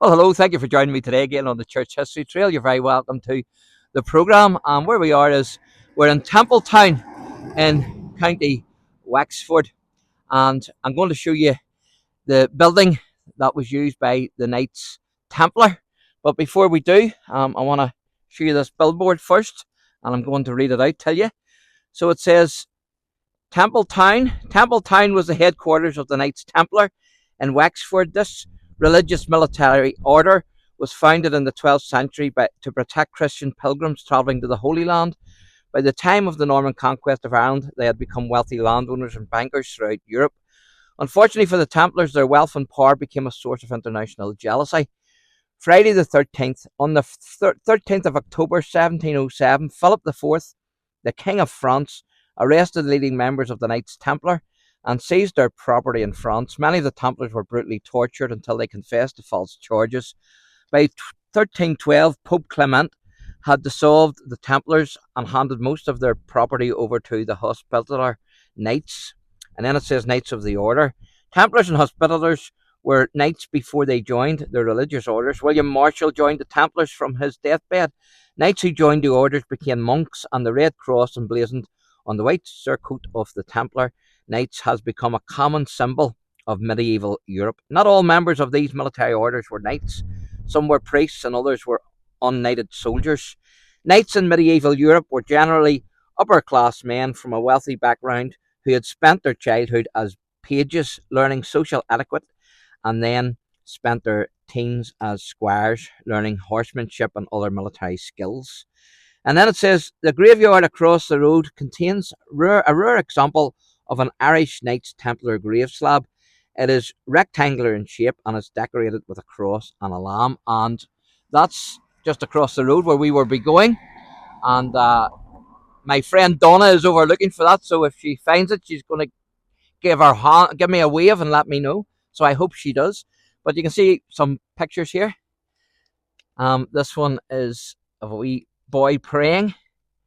Well, hello. Thank you for joining me today again on the Church History Trail. You're very welcome to the programme. Where we are is we're in Templtown in County Wexford, and I'm going to show you the building that was used by the Knights Templar. But before we do, I want to show you this billboard first, and I'm going to read it out to you. So it says Templtown. Templtown was the headquarters of the Knights Templar in Wexford. This religious military order was founded in the 12th century to protect Christian pilgrims travelling to the Holy Land. By the time of the Norman conquest of Ireland, they had become wealthy landowners and bankers throughout Europe. Unfortunately for the Templars, their wealth and power became a source of international jealousy. Friday the 13th, on the 13th of October 1707, Philip IV, the King of France, arrested leading members of the Knights Templar and seized their property in France. Many of the Templars were brutally tortured until they confessed to false charges. By 1312, Pope Clement had dissolved the Templars and handed most of their property over to the Hospitaller Knights. And then it says Knights of the Order. Templars and Hospitallers were knights before they joined their religious orders. William Marshall joined the Templars from his deathbed. Knights who joined the orders became monks, and the red cross emblazoned on the white surcoat of the Templar Knights has become a common symbol of medieval Europe. Not all members of these military orders were knights. Some were priests and others were unknighted soldiers. Knights in medieval Europe were generally upper-class men from a wealthy background who had spent their childhood as pages learning social etiquette and then spent their teens as squires learning horsemanship and other military skills. And then it says the graveyard across the road contains a rare example of an Irish Knights Templar grave slab. It is rectangular in shape and is decorated with a cross and a lamb. And that's just across the road where we will be going. And my friend Donna is over looking for that. So if she finds it, she's going to give me a wave and let me know. So I hope she does. But you can see some pictures here. This one is of a wee boy praying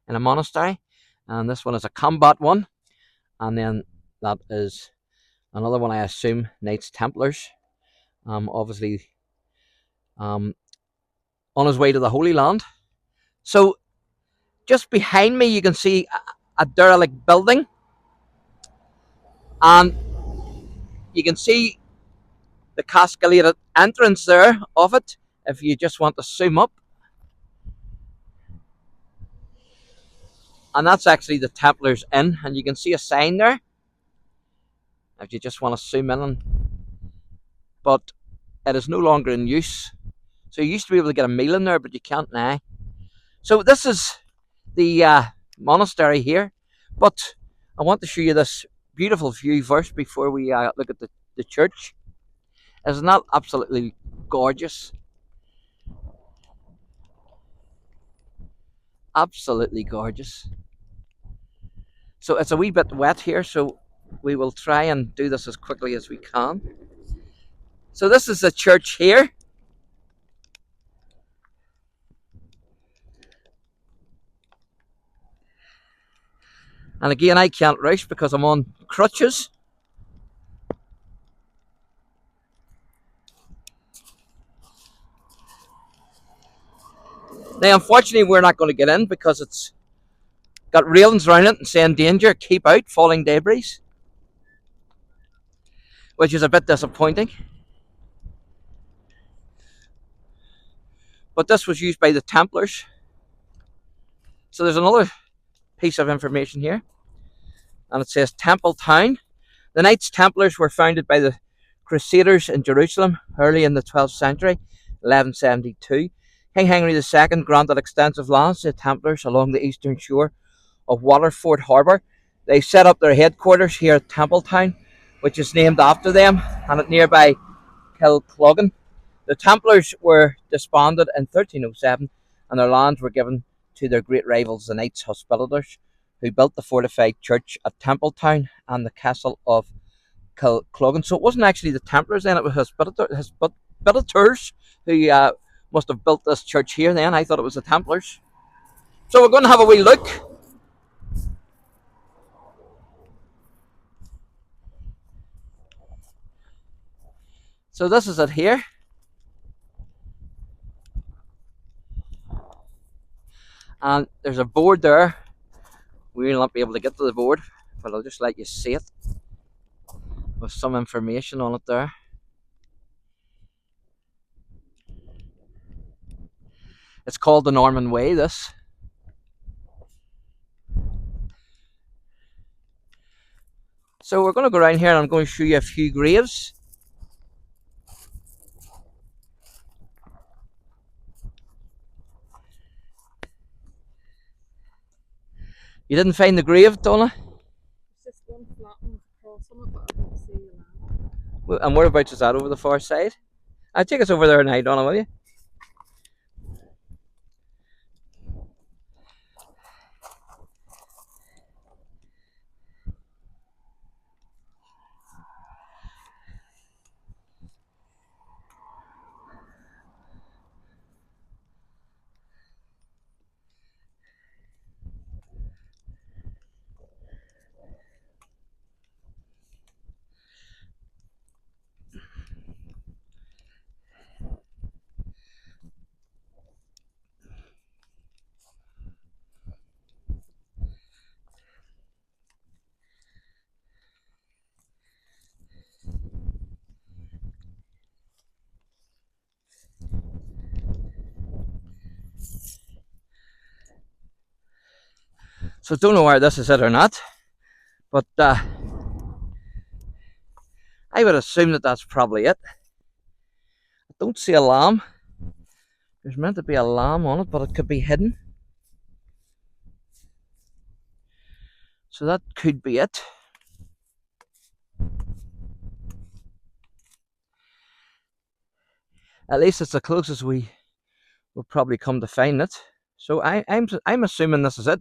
in a monastery, and this one is a combat one, and then that is another one, I assume Knights Templars, obviously on his way to the Holy Land. So just behind me you can see a derelict building, and you can see the cascaded entrance there of it if you just want to zoom up. And that's actually the Templars Inn, and you can see a sign there if you just want to zoom in. But it is no longer in use. So you used to be able to get a meal in there, but you can't now. So this is the monastery here, but I want to show you this beautiful view first before we look at the church. Isn't that absolutely gorgeous? Absolutely gorgeous. So it's a wee bit wet here, so we will try and do this as quickly as we can. So this is the church here. And again, I can't rush because I'm on crutches. Now, unfortunately, we're not going to get in because it's got railings around it and saying danger, keep out, falling debris, which is a bit disappointing. But this was used by the Templars. So there's another piece of information here, and it says Templtown. The Knights Templars were founded by the Crusaders in Jerusalem early in the 12th century, 1172. King Henry II granted extensive lands to the Templars along the eastern shore of Waterford Harbour. They set up their headquarters here at Templtown, which is named after them, and at nearby Kilclogan. The Templars were disbanded in 1307, and their lands were given to their great rivals, the Knights Hospitallers, who built the fortified church at Templtown and the castle of Kilclogan. So it wasn't actually the Templars then, it was Hospitallers who must have built this church here then. I thought it was the Templars. So we're going to have a wee look. So this is it here. And there's a board there. We'll not be able to get to the board, but I'll just let you see it with some information on it there. It's called the Norman Way, this. So we're going to go around here and I'm going to show you a few graves. You didn't find the grave, Donna? It's just one flattened across on it, but I don't see the land. And whereabouts is that, over the far side? I'll take us over there now, Donna, will you? So don't know where this is it or not, but I would assume that that's probably it. I don't see a lamb. There's meant to be a lamb on it, but it could be hidden. So that could be it. At least it's the closest we will probably come to find it. So I'm assuming this is it.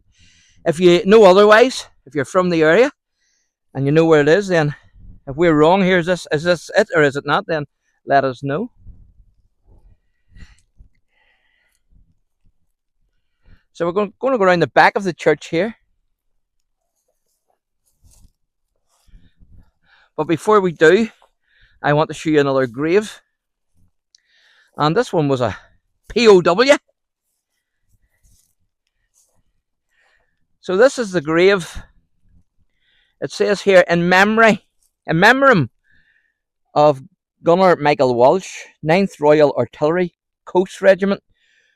If you know otherwise, if you're from the area and you know where it is, then if we're wrong here, is this it or is it not? Then let us know. So we're going to go around the back of the church here. But before we do, I want to show you another grave. And this one was a POW. So this is the grave. It says here, in memoriam of Gunner Michael Walsh, 9th Royal Artillery Coast Regiment,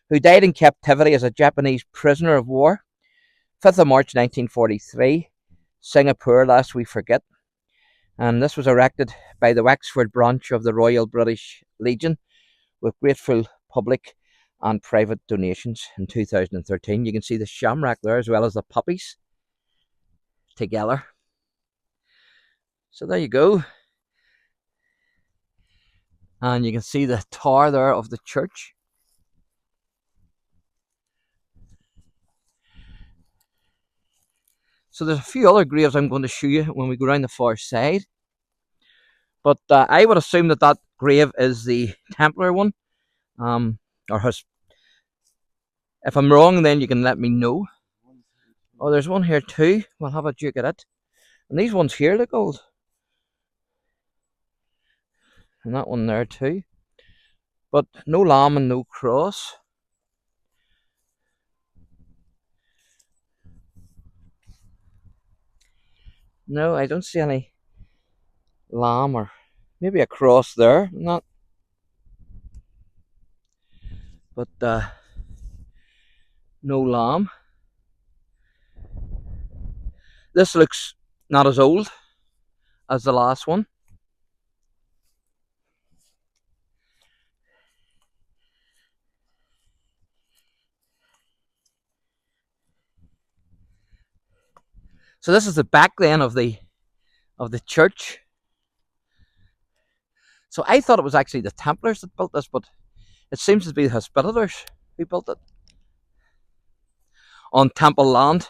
who died in captivity as a Japanese prisoner of war, 5th of March 1943, Singapore, last we forget. And this was erected by the Wexford branch of the Royal British Legion with grateful public and private donations in 2013. You can see the shamrock there as well as the poppies together. So there you go. And you can see the tower there of the church. So there's a few other graves I'm going to show you when we go around the far side. But I would assume that that grave is the Templar one. Or has, if I'm wrong, then you can let me know. Oh, there's one here too. We'll have a look at it. And these ones here look old. And that one there too. But no lamb and no cross. No, I don't see any lamb or maybe a cross there. Not. But no lamb. This looks not as old as the last one. So this is the back then of the church. So I thought it was actually the Templars that built this, but it seems to be the Hospitallers who built it on Temple land.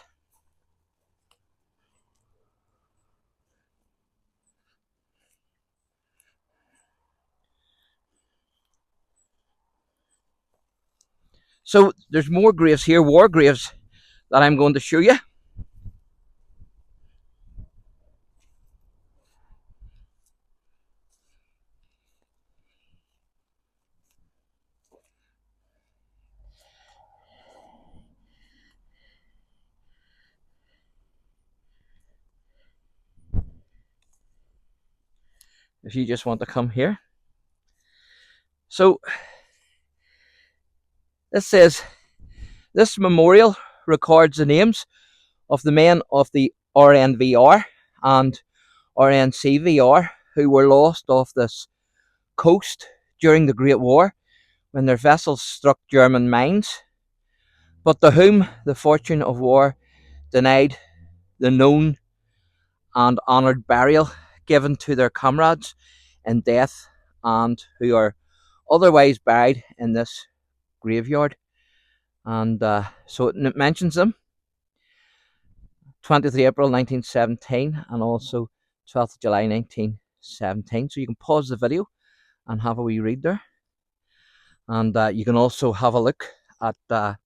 So there's more graves here, war graves, that I'm going to show you. if you just want to come here. So this says, this memorial records the names of the men of the RNVR and RNCVR who were lost off this coast during the Great War when their vessels struck German mines, but to whom the fortune of war denied the known and honoured burial given to their comrades in death, and who are otherwise buried in this graveyard. And so it mentions them, 20th of April 1917 and also 12th of July 1917. So you can pause the video and have a wee read there. And you can also have a look at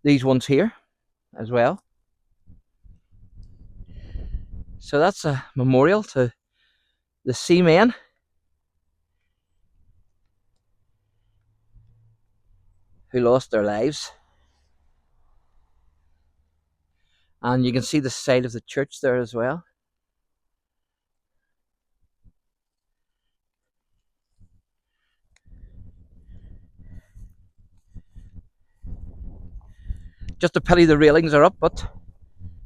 these ones here as well. So that's a memorial to the seamen who lost their lives. And you can see the side of the church there as well. Just a pity the railings are up, but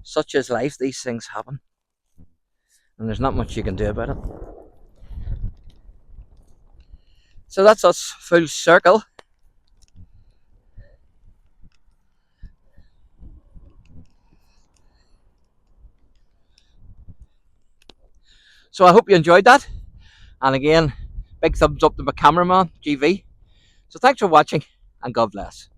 such is life, these things happen. And there's not much you can do about it. So that's us full circle. So I hope you enjoyed that. And again, big thumbs up to my cameraman, GV. So thanks for watching, and God bless.